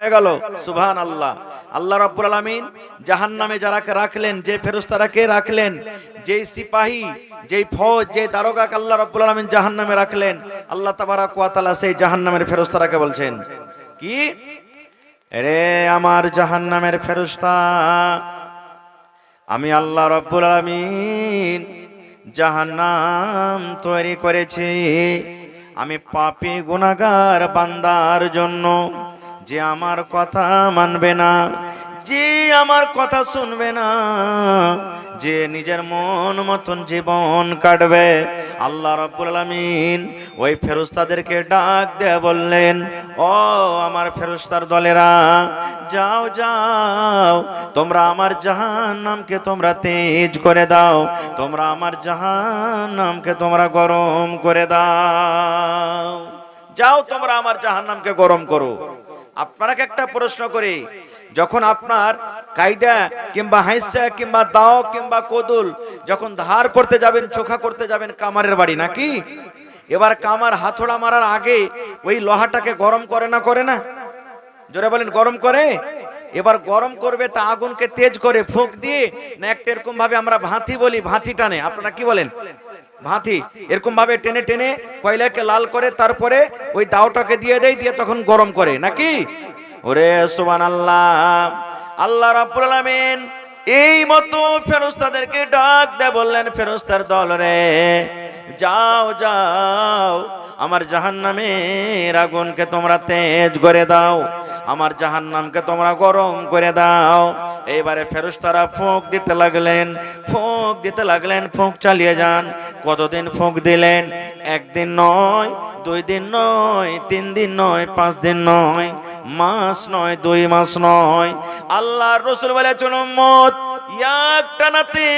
হয়ে গেল। সুবহানাল্লাহ। আল্লাহ রাব্বুল আলামিন জাহান্নামে যারাকে রাখলেন, যে ফেরেশতারাকে রাখলেন, যেই সিপাহী, যেই ফৌজ, যে দারোগাকে আল্লাহ রাব্বুল আলামিন জাহান্নামে রাখলেন, আল্লাহ তাবারক ওয়া তাআলা সেই জাহান্নামের ফেরেশতারাকে বলছেন কি, রে আমার জাহান্নামের ফেরেশতা, আমি আল্লাহ রাব্বুল আলামিন জাহান্নাম তৈরি করেছি আমি পাপী গুনাহগার বান্দার জন্য, যে আমার কথা মানবে না, যে আমার কথা শুনবে না, যে নিজের মন মতন জীবন কাটবে। আল্লাহ রাব্বুল আলামিন ওই ফেরেশতাদেরকে ডাক দিয়ে বললেন, ও আমার ফেরেশতার দলেরা, যাও যাও, তোমরা আমার জাহান্নামকে তোমরা তেজ করে দাও, তোমরা আমার জাহান্নামকে তোমরা গরম করে দাও, যাও তোমরা আমার জাহান্নামকে গরম করো। আপনাকে একটা প্রশ্ন করি, যখন আপনার কায়দা কিংবা হাইসা কিংবা দাও কিংবা কোদুল যখন ধার করতে যাবেন, চোখা করতে যাবেন কামারের বাড়ি নাকি, এবার কামার হাতড়া মারার আগে ওই লোহাটাকে গরম করে না, করে না? জোরে বলেন, গরম করে। এবার গরম করবে তা আগুনকে তেজ করে ফুঁক দিয়ে না, একটা এরকম ভাবে আমরা ভাঁতি বলি, ভাঁতি টানে, আপনারা কি বলেন? ভাঁতি এরকম ভাবে টেনে টেনে কয়লাকে লাল করে তারপরে ওই দাওটাকে দিয়ে দেয়, দিয়ে তখন গরম করে নাকি? ওরে সুবহানাল্লাহ। আল্লাহ রাব্বুল আলামিন এই মতো ফেরেশতাদেরকে ডাক দিয়ে বললেন, ফেরেশতার দল রে, যাও যাও, আমার জাহান্নামের আগুনকে তোমরা তেজ করে দাও, আমার জাহান্নামকে তোমরা গরম করে দাও। এইবারে ফেরেশতারা ফুঁক দিতে লাগলেন, ফুঁক দিতে লাগলেন, ফুঁক চালিয়ে যান। কতদিন ফুঁক দিলেন? একদিন নয়, 2 দিন নয়, 3 দিন নয়, 5 দিন নয়, মাস নয়, 2 মাস নয়। আল্লাহর রাসূল বলেছেন, উম্মত এক টানাতে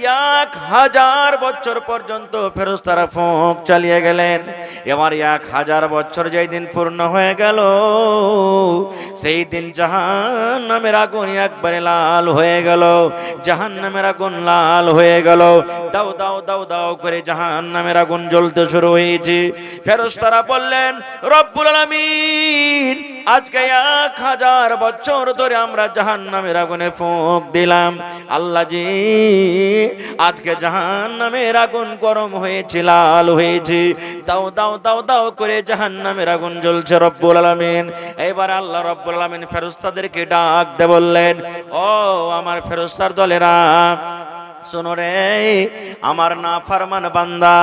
1000 বছর পর্যন্ত ফেরেশতারা ফুঁক চালিয়ে গেলেন। এবার 1000 বছর যেই দিন পূর্ণ হয়ে গেল, সেই দিন জাহান্নামের আগুন একবারে লাল হয়ে গেল, জাহান্নামের আগুন লাল হয়ে গেল। দাও দাও দাও দাও করে জাহান্নামের আগুন জ্বলতে শুরু হয়েছে। ফেরেশতারা বললেন, রব্বুল আলামিন, আজকে 1000 বছর ধরে আমরা জাহান্নামের আগুনে ফুঁক দিলাম, আল্লাহ জি আজকে জাহান্নামের আগুন গরম হয়েছে, লাল হয়েছে, দাও দাও দাও দাও করে জাহান্নামের আগুন জ্বলছে রব্বুল আলামিন। এবার আল্লাহ রব্বুল আলামিন ফেরেশতাদেরকে ডাক দিয়ে বললেন, ও আমার ফেরেশতার দলেরা, শোনো রে, আমার নাফরমান বান্দা,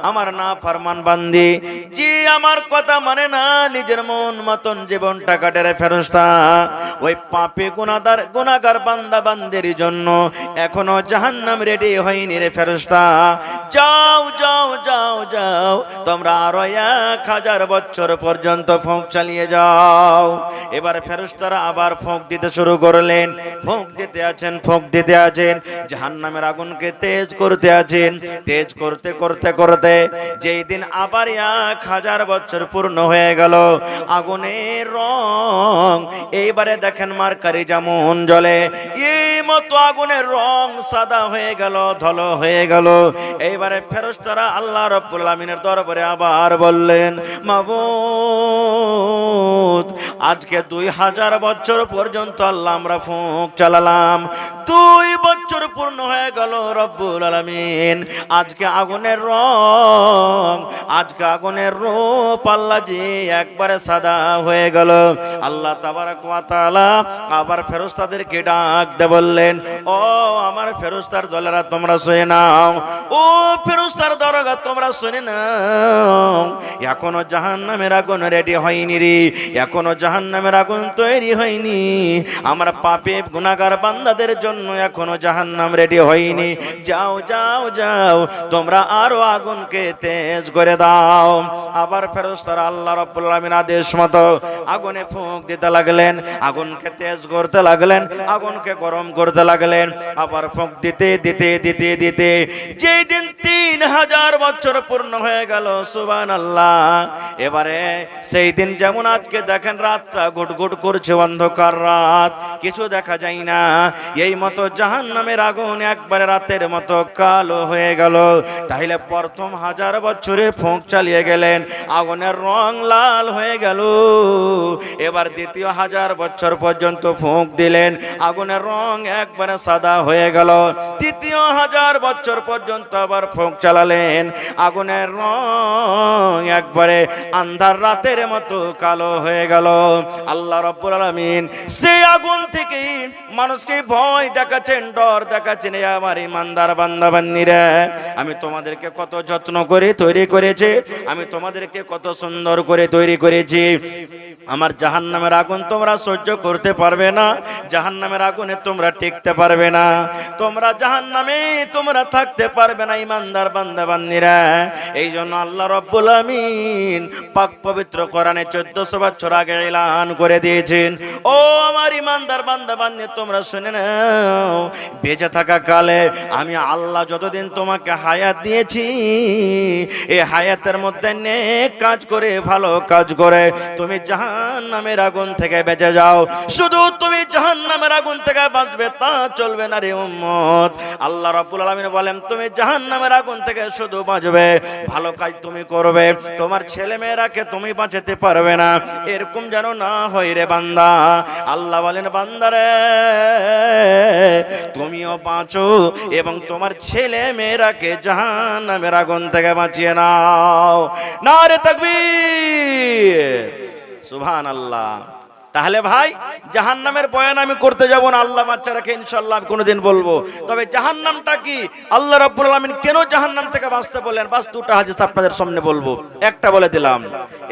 আমার নাফরমান বান্দি, যে আমার কথা মানে না, নিজের মন মতন জীবনটা কাটে রে ফেরেশতা, ওই পাপী গুনাহগার বান্দা বান্দির জন্য এখনো জাহান্নাম রেডি হয়নি রে ফেরেশতা। যাও যাও যাও যাও, তোমরা আরো 1000 বছর পর্যন্ত ফুঁক চালিয়ে যাও। এবার ফেরেশতারা আবার ফুঁক দিতে শুরু করলেন, ফুঁক দিতে আছেন, ফুঁক দিতে আছেন, জাহান্নামের আগুনকে তেজ করতে আছেন। তেজ করতে করতে করতে যেই দিন আবার 1000 বছর পূর্ণ হয়ে গেল, আগুনের রং এইবারে দেখেন মার্কারি যেমন জ্বলে, এই মতো আগুনের রং সাদা হয়ে গেল, ধলো হয়ে গেল। এইবারে ফেরেশতারা আল্লাহ রাব্বুল আলামিনের দরবারে আবার বললেন, মাবুদ, আজকে 2000 বছর পর্যন্ত আল্লাহ আমরা ফুঁক চালালাম, 2 বছর পূর্ণ হয়ে গেল রব্বুল আলামিন, আজকে আগুনের রং, আজকে আগুনের রূপ আল্লাহ জি একবারে সাদা হয়ে গেল। আল্লাহ তাবারক ওয়া তাআলা আবার ফেরেশতাদেরকে ডাক দিয়ে বললেন, ও আমার ফেরেশতার দলেরা, তোমরা শুনে নাও, ও ফেরেশতার দরগা তোমরা শুনে নাও, এখনো জাহান্নামের আগুন রেডি হয়নি রে, এখনো জাহান্নামের আগুন তৈরি হয়নি, আমরা পাপী গুনাহগার বান্দাদের জন্য এখনো জাহান্নাম রেডি হয়নি। যাও যাও যাও, তোমরা আরো আগুনকে তেজ করে দাও। আবার ফেরেশতারা আল্লাহ রাব্বুল আলামিন আদেশ মতো আগুনে ফুঁক দিতে লাগলেন, আগুনকে তেজ করতে লাগলেন, আগুনকে গরম করতে লাগলেন। আবার ফুঁক দিতে দিতে দিতে দিতে যেই দিন 3 3000 বছর পূর্ণ হয়ে গেল, সুবহানাল্লাহ। এবারে সেই দিন যেমন আজকে দেখেন রাতটা গুটগুট করছে, অন্ধকার রাত, কিছু দেখা যায় না, এই মতো জাহান্নামের আগুন একবারে রাতের মতো কালো হয়ে গেল। তাইলে প্রথম 1000 বছরে ফুঁক চালিয়ে গেলেন, আগুনের রং লাল হয়ে গেল। এবার দ্বিতীয় 1000 বছর পর্যন্ত ফুঁক দিলেন, আগুনের রং একবারে সাদা হয়ে গেল। তৃতীয় 1000 বছর পর্যন্ত আবার ফুঁক চালালেন, আগুনের রং একবারে আন্ধার রাতের মতো কালো হয়ে গেল। আল্লাহ রাব্বুল আলামিন সেই আগুন থেকে মানুষকে ভয় দেখাচ্ছেন, ডর দেখাচ্ছেন। আমার ইমানদার বান্দা বান্দিরা, আমি তোমাদেরকে কত যত্ন করে তৈরি করেছি, আমি তোমাদেরকে কত সুন্দর করে তৈরি করেছি। আমার জাহান্নামের আগুন তোমরা সহ্য করতে পারবে না, জাহান্নামের আগুনে তোমরা টিকতে পারবে না, তোমরা জাহান্নামে তোমরা থাকতে পারবে না ইমানদার বান্দা বান্দিরা। এই জন্য আল্লাহ রাব্বুল আমিন পাক পবিত্র কোরআনে 1400 বছর আগে এলান করে দিয়েছেন, ও আমার ইমানদার বান্দা বান্দি তোমরা শুনে নাও, বেঁচে থাকা কালে আমি আল্লাহ যতদিন তোমাকে হায়াত দিয়েছি, এই হায়াতের মধ্যে নেক কাজ করে, ভালো কাজ করে তুমি জাহান্নামের আগুন থেকে বেঁচে যাও। শুধু তুমি জাহান্নামের আগুন থেকে বাঁচবে তা চলবে না রে উম্মত। আল্লাহ রাব্বুল আলামিন বলেন তুমি জাহান্নামের আগুন থেকে শুধু বাঁচবে, ভালো কাজ তুমি করবে, তোমার ছেলে মেয়েরাকে তুমি বাঁচাতে পারবে না, এরকম যেন না হয় রে বান্দা। আল্লাহ বলেন বান্দারে তুমিও বাঁচো এবং তোমার ছেলে মেয়েরাকে জাহান্নামের আগুন থেকে বাঁচিয়ে নাও। নারে তাকবীর, সুবহানাল্লাহ। তাহলে ভাই জাহান্নামের বয়ান আমি করতে যাব না, আল্লাহ বাচ্চা রাখে ইনশাআল্লাহ আমি কোনোদিন বলবো। তবে জাহান্নামটা কি, আল্লাহ রাব্বুল আলামিন কেন জাহান্নাম থেকে বাঁচতে বললেন, বাস দুটো হাদিস আপনাদের সামনে বলবো। একটা বলে দিলাম,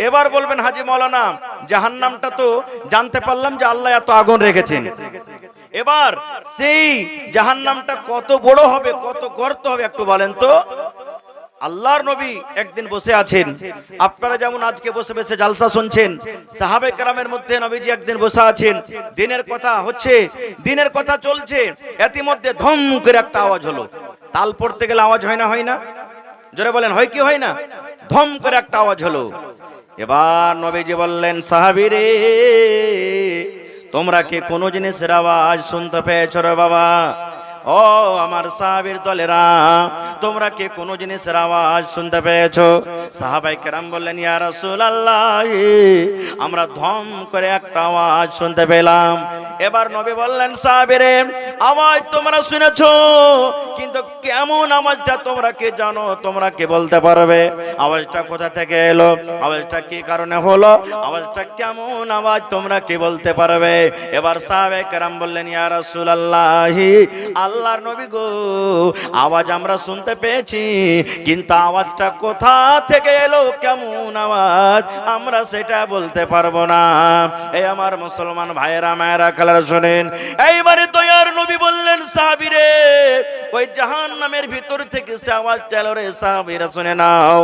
এবার বলবেন হাজী মাওলানা জাহান্নামটা তো জানতে পারলাম যে আল্লাহ এত আগুন রেখেছেন, এবার সেই জাহান্নামটা কত বড় হবে, কত গর্ত হবে একটু বলেন তো। আল্লাহর নবী একদিন বসে আছেন, আপনারা যেমন আজকে বসে বসে জালসা শুনছেন, সাহাবে কেরামের মধ্যে নবীজি একদিন বসে আছেন, দিনের কথা হচ্ছে, দিনের কথা চলছে, এর মধ্যে ধম করে একটা আওয়াজ হলো। তাল পড়তে গেলে আওয়াজ হয় না, হয় না? জোরে বলেন হয় কি হয় না? ধম করে একটা আওয়াজ হলো। এবার নবীজি বললেন সাহাবীরে তোমরা কি কোনো জিনিসের আওয়াজ শুনতে পেয়েছো রে বাবা? ও আমার সাহাবীর দলেরা, তোমরা কি কোনো জিনিসের আওয়াজ শুনতে পেয়েছো? সাহাবায়ে কেরাম বললেন ইয়া রাসূলুল্লাহ আমরা ধম করে একটা আওয়াজ শুনতে পেলাম। এবার নবী বললেন সাহাবীরে আওয়াজ তোমরা শুনেছো, কিন্তু কেমন আওয়াজটা তোমরা কি জানো, তোমরা কি বলতে পারবে? আওয়াজটা কোথা থেকে এলো, আওয়াজটা কি কারণে হলো, আওয়াজটা কেমন আওয়াজ তোমরা কি বলতে পারবে? এবার সাহাবায়ে কেরাম বললেন ইয়া রাসূলুল্লাহ আল্লাহর নবী গো আওয়াজ আমরা শুনতে পেয়েছি, কিন্তু আওয়াজটা কোথা থেকে এলো, কেমন আওয়াজ আমরা সেটা বলতে পারবো না। এই আমার মুসলমান ভাইয়েরা মায়েরা কালারা শুনেন, এইবারে দয়ার নবী বললেন সাহাবীরে ওই জাহান্নামের ভিতর থেকে সে আওয়াজটা এলো রে সাহাবীরা শুনে নাও।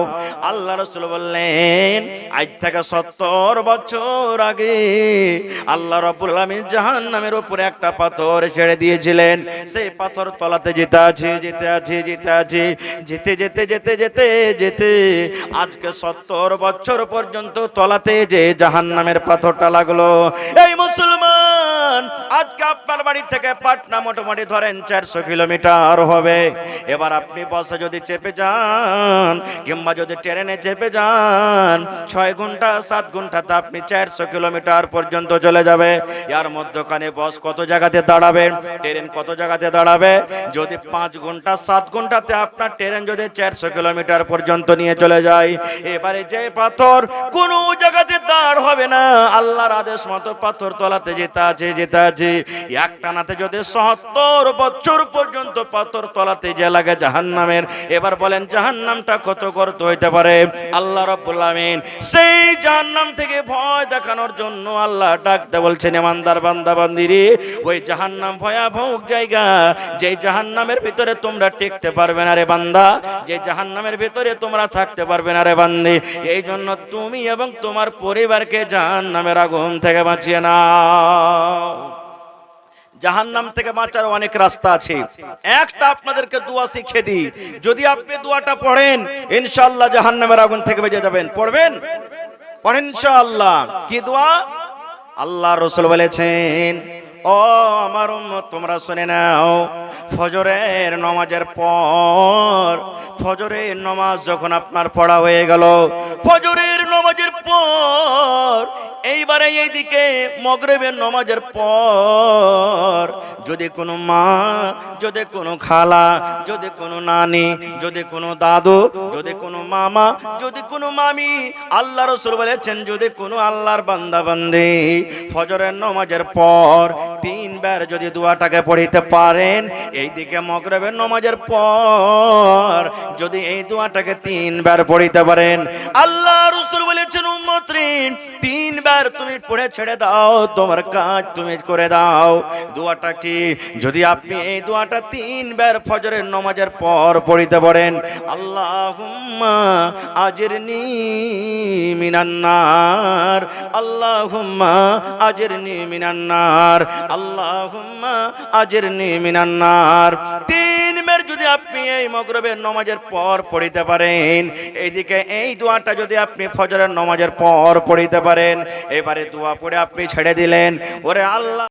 আল্লাহ রাসূল বললেন আজ থেকে 70 বছর আগে আল্লাহ রাব্বুল আলামিন জাহান্নামের উপরে একটা পাথর ছেড়ে দিয়েছিলেন, সেই পাথর তলাতে যেতে আছে, যেতে আছে, যেতে আছে, যেতে যেতে যেতে যেতে যেতে আজকে 70 বছর পর্যন্ত তলাতে যে জাহান্নামের পাথরটা লাগলো। এই মুসলমান আজকে আপনার বাড়ি থেকে পাটনা মোটামুটি ধরেন 400 কিলোমিটার হবে। এবার আপনি বসে যদি চেপে যান কিংবা যদি ট্রেনে চেপে যান 6 ঘন্টা 7 ঘন্টাতে আপনি 400 কিলোমিটার পর্যন্ত চলে যাবে। এর মধ্যখানে বস কত জায়গাতে দাঁড়াবে, ট্রেন কত জায়গাতে দাঁড়াবে? যদি 5 ঘন্টা 7 ঘন্টাতে আপনার ট্রেন যদি 400 কিলোমিটার পর্যন্ত নিয়ে চলে যায়, এবারে যে পাথর কোন জায়গাতে দাঁড় হবে না, আল্লাহর আদেশ মতো পাথর তলাতে যেতে আছে, যেতে আছে, একটানাতে যদি 70 বছর পর্যন্ত পাথর তলাতে যে লাগে জাহান্নামের। এবার বলেন জাহান্নামটা কত গর্ত হইতে পারে? আল্লাহ রাব্বুল আমিন সেই জাহান্নাম থেকে ভয় দেখানোর জন্য আল্লাহ ডাকতে বলছেন ইমানদার বান্দা বান্দিরে ওই জাহান্নাম ভয়াবহ জায়গা, যে জাহান্নামের ভিতরে তোমরা টিকতে পারবে না রে বান্দা, যে জাহান্নামের ভিতরে তোমরা থাকতে পারবে না রে বান্দি। এই জন্য তুমি এবং তোমার পরিবারকে জাহান্নামের আগুন থেকে বাঁচিয়ে নাও। জাহান্নাম থেকে বাঁচার অনেক রাস্তা আছে, একটা আপনাদেরকে দোয়া শিখিয়ে দিই, যদি আপনি দোয়াটা পড়েন ইনশাআল্লাহ জাহান্নামের আগুন থেকে বেঁচে যাবেন। পড়বেন? পড়েন ইনশাআল্লাহ। কি দোয়া? আল্লাহ রাসূল বলেছেন, ও আমার উম্মত তোমরা শুনে নাও, ফজরের নামাজের পর, ফজরের নামাজ যখন আপনার পড়া হয়ে গেল, ফজরের নামাজের পর এইবারে এইদিকে মাগরিবের নামাজের পর যদি কোনো মা, যদি কোনো খালা, যদি কোনো নানি, যদি কোনো দাদু, যদি কোনো মামা, যদি কোনো মামি, আল্লাহ রাসূল বলেছেন যদি কোনো আল্লাহর বান্দা বান্দি ফজরের নামাজের পর তিনবার যদি দোয়াটাকে পড়িতে পারেন, এইদিকে মাগরিবের নামাজের পর যদি এই দোয়াটাকে তিনবার পড়িতে পারেন, আল্লাহ রাসূল বলেছেন উম্মত রে তিনবার তুমি পড়ে ছেড়ে দাও, তোমার কাজ তুমি করে দাও। দোয়াটা কি? যদি আপনি এই দোয়াটা তিনবার ফজরের নামাজের পর পড়িতে পারেন, আল্লাহুম্মা আজিরনি মিনান নার, আল্লাহুম্মা আজিরনি মিনান নার, আল্লাহুম্মা আজিরনি মিনান নার। তিনবার যদি আপনি এই মাগরিবের নামাজের পর পড়িতে পারেন, এইদিকে এই দোয়াটা যদি আপনি ফজরের নামাজের পর পড়িতে পারেন, এবারে দোয়া পড়ে আপনি ছেড়ে দিলেন, ওরে আল্লাহ